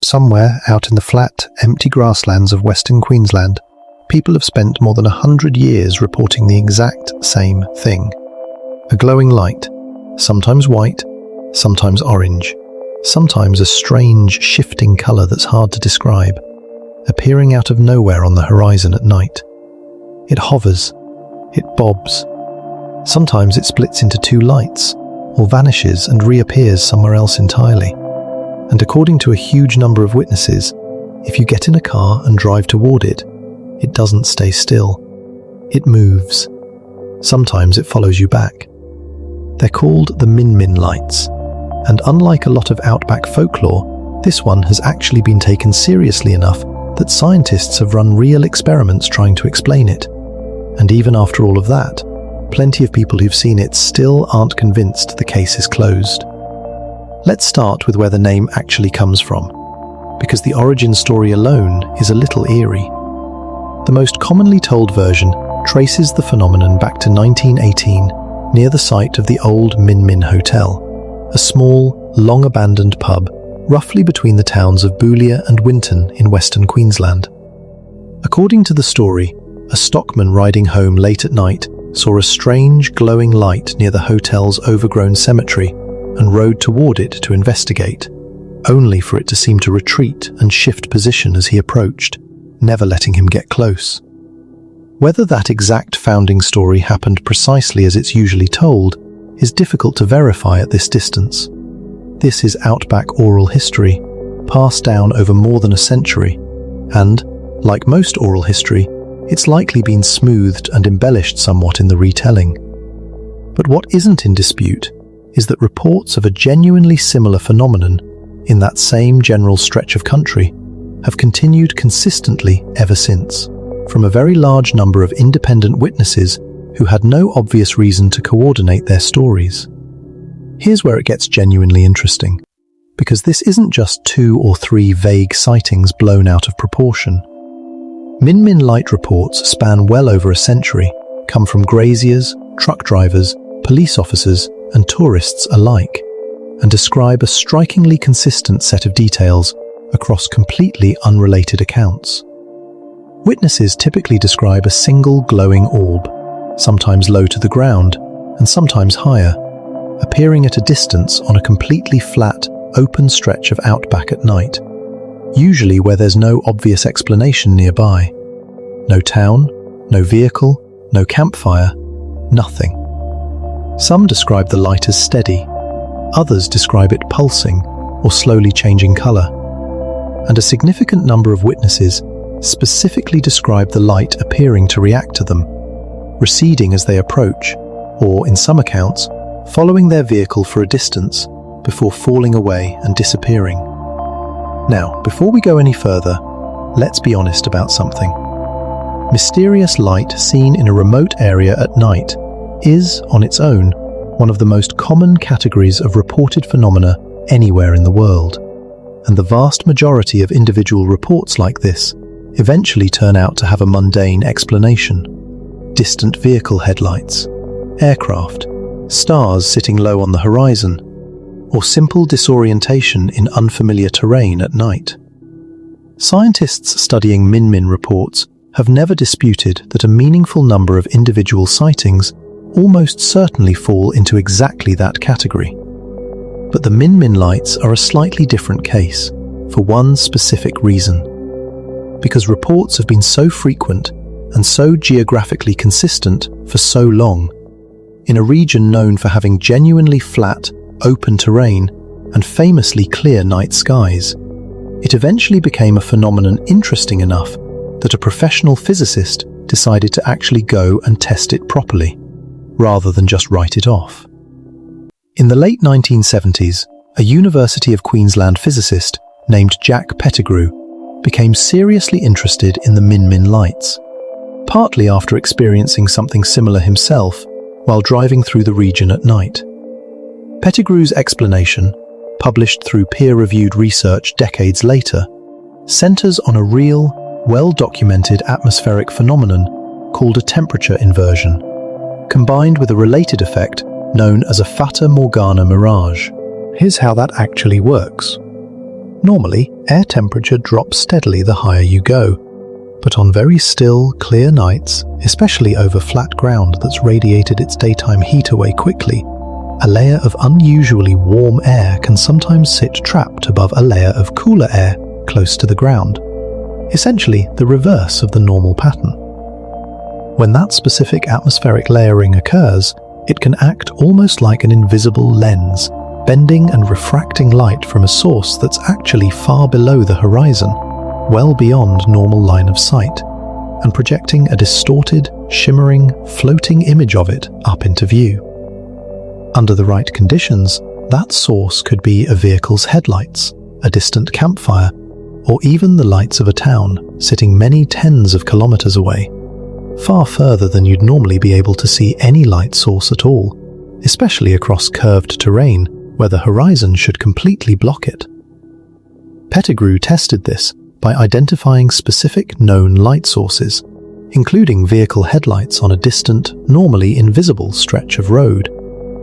Somewhere out in the flat, empty grasslands of Western Queensland, people have spent more than 100 years reporting the exact same thing. A glowing light, sometimes white, sometimes orange, sometimes a strange, shifting colour that's hard to describe, appearing out of nowhere on the horizon at night. It hovers, it bobs. Sometimes it splits into two lights, or vanishes and reappears somewhere else entirely. And according to a huge number of witnesses, if you get in a car and drive toward it, it doesn't stay still. It moves. Sometimes it follows you back. They're called the Min lights, and unlike a lot of Outback folklore, this one has actually been taken seriously enough that scientists have run real experiments trying to explain it. And even after all of that, plenty of people who've seen it still aren't convinced the case is closed. Let's start with where the name actually comes from, because the origin story alone is a little eerie. The most commonly told version traces the phenomenon back to 1918 near the site of the old Min Hotel, a small, long-abandoned pub roughly between the towns of Boulia and Winton in Western Queensland. According to the story, a stockman riding home late at night saw a strange glowing light near the hotel's overgrown cemetery and rode toward it to investigate, only for it to seem to retreat and shift position as he approached, never letting him get close. Whether that exact founding story happened precisely as it's usually told is difficult to verify at this distance. This is Outback oral history, passed down over more than a century, and, like most oral history, it's likely been smoothed and embellished somewhat in the retelling. But what isn't in dispute is that reports of a genuinely similar phenomenon in that same general stretch of country have continued consistently ever since, from a very large number of independent witnesses who had no obvious reason to coordinate their stories. Here's where it gets genuinely interesting, because this isn't just 2 or 3 vague sightings blown out of proportion. Min light reports span well over a century, come from graziers, truck drivers, police officers, and tourists alike, and describe a strikingly consistent set of details across completely unrelated accounts. Witnesses typically describe a single glowing orb, sometimes low to the ground and sometimes higher, appearing at a distance on a completely flat, open stretch of Outback at night, usually where there's no obvious explanation nearby. No town, no vehicle, no campfire, nothing. Some describe the light as steady, others describe it pulsing or slowly changing colour, and a significant number of witnesses specifically describe the light appearing to react to them, receding as they approach, or, in some accounts, following their vehicle for a distance before falling away and disappearing. Now, before we go any further, let's be honest about something. Mysterious light seen in a remote area at night is, on its own, one of the most common categories of reported phenomena anywhere in the world, and the vast majority of individual reports like this eventually turn out to have a mundane explanation. Distant vehicle headlights, aircraft, stars sitting low on the horizon, or simple disorientation in unfamiliar terrain at night. Scientists studying Min reports have never disputed that a meaningful number of individual sightings almost certainly fall into exactly that category. But the Min lights are a slightly different case, for one specific reason. Because reports have been so frequent and so geographically consistent for so long, in a region known for having genuinely flat, open terrain and famously clear night skies, it eventually became a phenomenon interesting enough that a professional physicist decided to actually go and test it properly, rather than just write it off. In the late 1970s, a University of Queensland physicist named Jack Pettigrew became seriously interested in the Min lights, partly after experiencing something similar himself while driving through the region at night. Pettigrew's explanation, published through peer-reviewed research decades later, centers on a real, well-documented atmospheric phenomenon called a temperature inversion, combined with a related effect known as a Fata Morgana mirage. Here's how that actually works. Normally, air temperature drops steadily the higher you go, but on very still, clear nights, especially over flat ground that's radiated its daytime heat away quickly, a layer of unusually warm air can sometimes sit trapped above a layer of cooler air close to the ground, essentially the reverse of the normal pattern. When that specific atmospheric layering occurs, it can act almost like an invisible lens, bending and refracting light from a source that's actually far below the horizon, well beyond normal line of sight, and projecting a distorted, shimmering, floating image of it up into view. Under the right conditions, that source could be a vehicle's headlights, a distant campfire, or even the lights of a town sitting many tens of kilometers away, far further than you'd normally be able to see any light source at all, especially across curved terrain where the horizon should completely block it. Pettigrew tested this by identifying specific known light sources, including vehicle headlights on a distant, normally invisible stretch of road,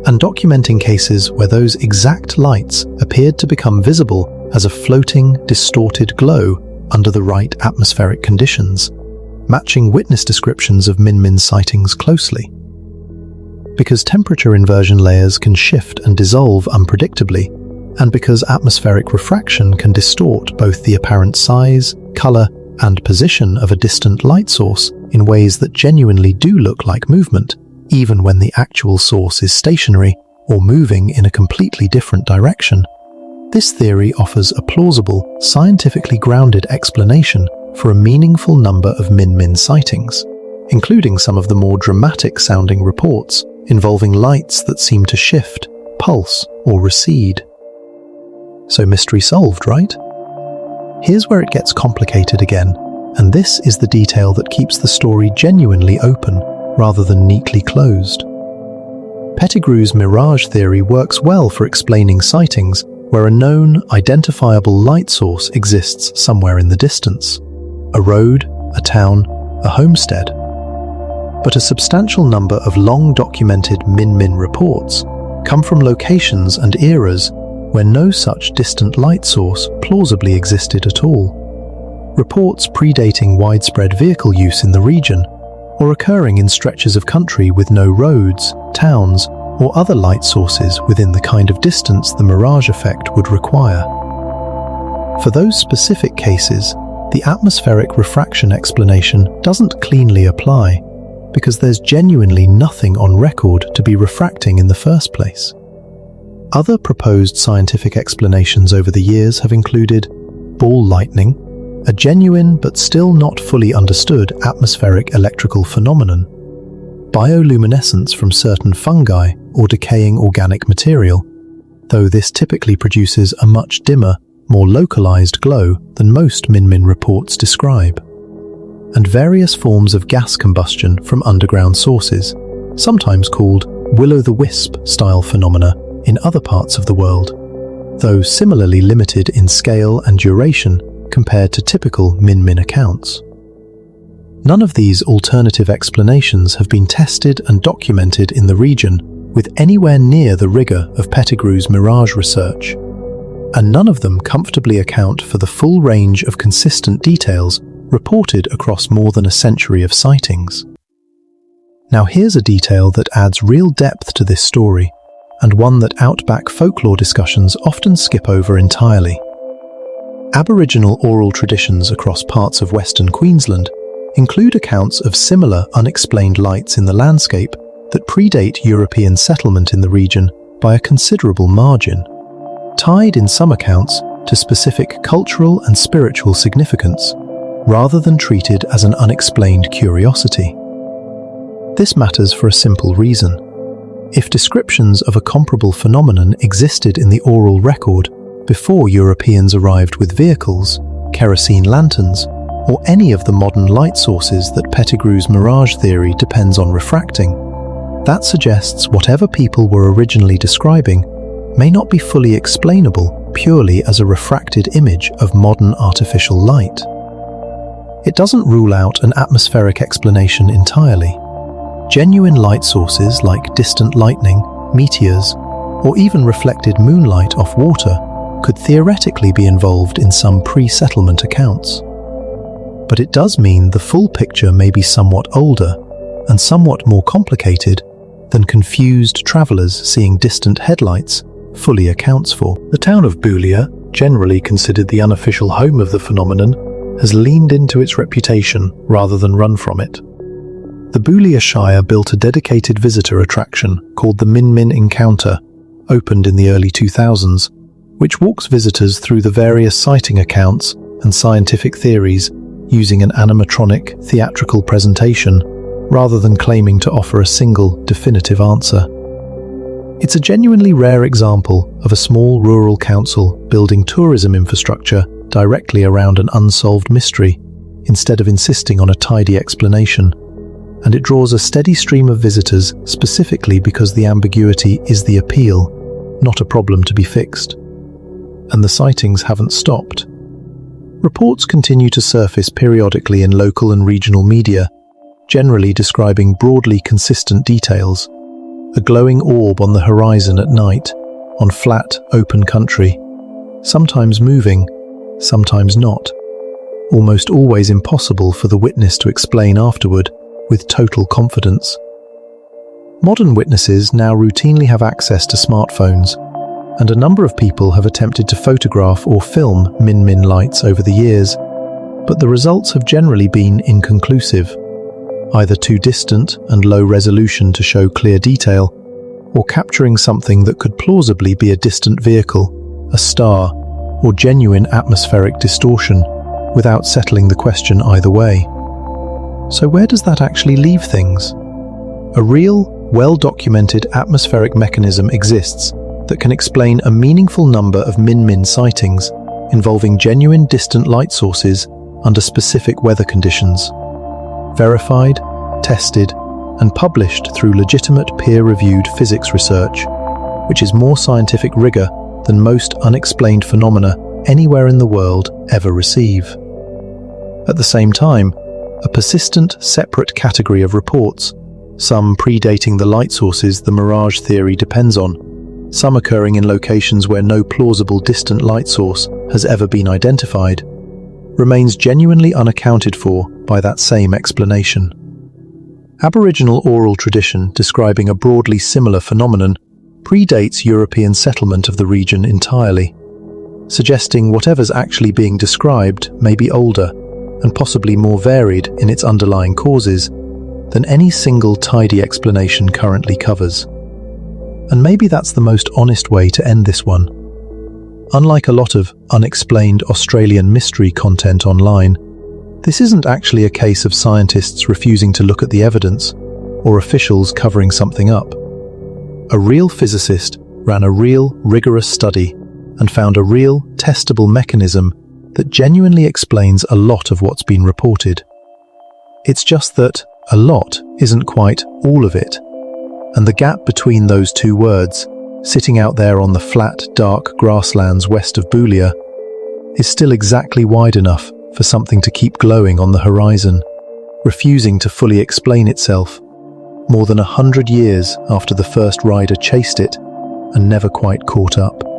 and documenting cases where those exact lights appeared to become visible as a floating, distorted glow under the right atmospheric conditions, matching witness descriptions of Min-Min sightings closely. Because temperature inversion layers can shift and dissolve unpredictably, and because atmospheric refraction can distort both the apparent size, color, and position of a distant light source in ways that genuinely do look like movement, even when the actual source is stationary or moving in a completely different direction, this theory offers a plausible, scientifically grounded explanation for a meaningful number of Min-Min sightings, including some of the more dramatic-sounding reports involving lights that seem to shift, pulse, or recede. So mystery solved, right? Here's where it gets complicated again, and this is the detail that keeps the story genuinely open rather than neatly closed. Pettigrew's mirage theory works well for explaining sightings where a known, identifiable light source exists somewhere in the distance. A road, a town, a homestead. But a substantial number of long-documented Min-Min reports come from locations and eras where no such distant light source plausibly existed at all. Reports predating widespread vehicle use in the region, or occurring in stretches of country with no roads, towns, or other light sources within the kind of distance the mirage effect would require. For those specific cases, the atmospheric refraction explanation doesn't cleanly apply, because there's genuinely nothing on record to be refracting in the first place. Other proposed scientific explanations over the years have included ball lightning, a genuine but still not fully understood atmospheric electrical phenomenon, bioluminescence from certain fungi or decaying organic material, though this typically produces a much dimmer, more localized glow than most Min-Min reports describe, and various forms of gas combustion from underground sources, sometimes called will-o'-the-wisp style phenomena in other parts of the world, though similarly limited in scale and duration compared to typical Min-Min accounts. None of these alternative explanations have been tested and documented in the region with anywhere near the rigor of Pettigrew's mirage research, and none of them comfortably account for the full range of consistent details reported across more than a century of sightings. Now here's a detail that adds real depth to this story, and one that Outback folklore discussions often skip over entirely. Aboriginal oral traditions across parts of Western Queensland include accounts of similar unexplained lights in the landscape that predate European settlement in the region by a considerable margin, tied in some accounts to specific cultural and spiritual significance, rather than treated as an unexplained curiosity. This matters for a simple reason. If descriptions of a comparable phenomenon existed in the oral record before Europeans arrived with vehicles, kerosene lanterns, or any of the modern light sources that Pettigrew's mirage theory depends on refracting, that suggests whatever people were originally describing may not be fully explainable purely as a refracted image of modern artificial light. It doesn't rule out an atmospheric explanation entirely. Genuine light sources like distant lightning, meteors, or even reflected moonlight off water could theoretically be involved in some pre-settlement accounts. But it does mean the full picture may be somewhat older and somewhat more complicated than confused travelers seeing distant headlights fully accounts for. The town of Boulia, generally considered the unofficial home of the phenomenon, has leaned into its reputation rather than run from it. The Boulia Shire built a dedicated visitor attraction called the Min Min Encounter, opened in the early 2000s, which walks visitors through the various sighting accounts and scientific theories using an animatronic, theatrical presentation rather than claiming to offer a single, definitive answer. It's a genuinely rare example of a small rural council building tourism infrastructure directly around an unsolved mystery, instead of insisting on a tidy explanation. And it draws a steady stream of visitors specifically because the ambiguity is the appeal, not a problem to be fixed. And the sightings haven't stopped. Reports continue to surface periodically in local and regional media, generally describing broadly consistent details. A glowing orb on the horizon at night, on flat, open country, sometimes moving, sometimes not, almost always impossible for the witness to explain afterward with total confidence. Modern witnesses now routinely have access to smartphones, and a number of people have attempted to photograph or film Min Min lights over the years, but the results have generally been inconclusive, either too distant and low resolution to show clear detail, or capturing something that could plausibly be a distant vehicle, a star, or genuine atmospheric distortion, without settling the question either way. So where does that actually leave things? A real, well-documented atmospheric mechanism exists that can explain a meaningful number of Min Min sightings involving genuine distant light sources under specific weather conditions. Verified, tested, and published through legitimate peer-reviewed physics research, which is more scientific rigor than most unexplained phenomena anywhere in the world ever receive. At the same time, a persistent, separate category of reports, some predating the light sources the mirage theory depends on, some occurring in locations where no plausible distant light source has ever been identified, remains genuinely unaccounted for by that same explanation. Aboriginal oral tradition describing a broadly similar phenomenon predates European settlement of the region entirely, suggesting whatever's actually being described may be older and possibly more varied in its underlying causes than any single tidy explanation currently covers. And maybe that's the most honest way to end this one. Unlike a lot of unexplained Australian mystery content online, this isn't actually a case of scientists refusing to look at the evidence or officials covering something up. A real physicist ran a real, rigorous study and found a real, testable mechanism that genuinely explains a lot of what's been reported. It's just that a lot isn't quite all of it, and the gap between those two words, sitting out there on the flat, dark grasslands west of Boulia, is still exactly wide enough for something to keep glowing on the horizon, refusing to fully explain itself, more than 100 years after the first rider chased it and never quite caught up.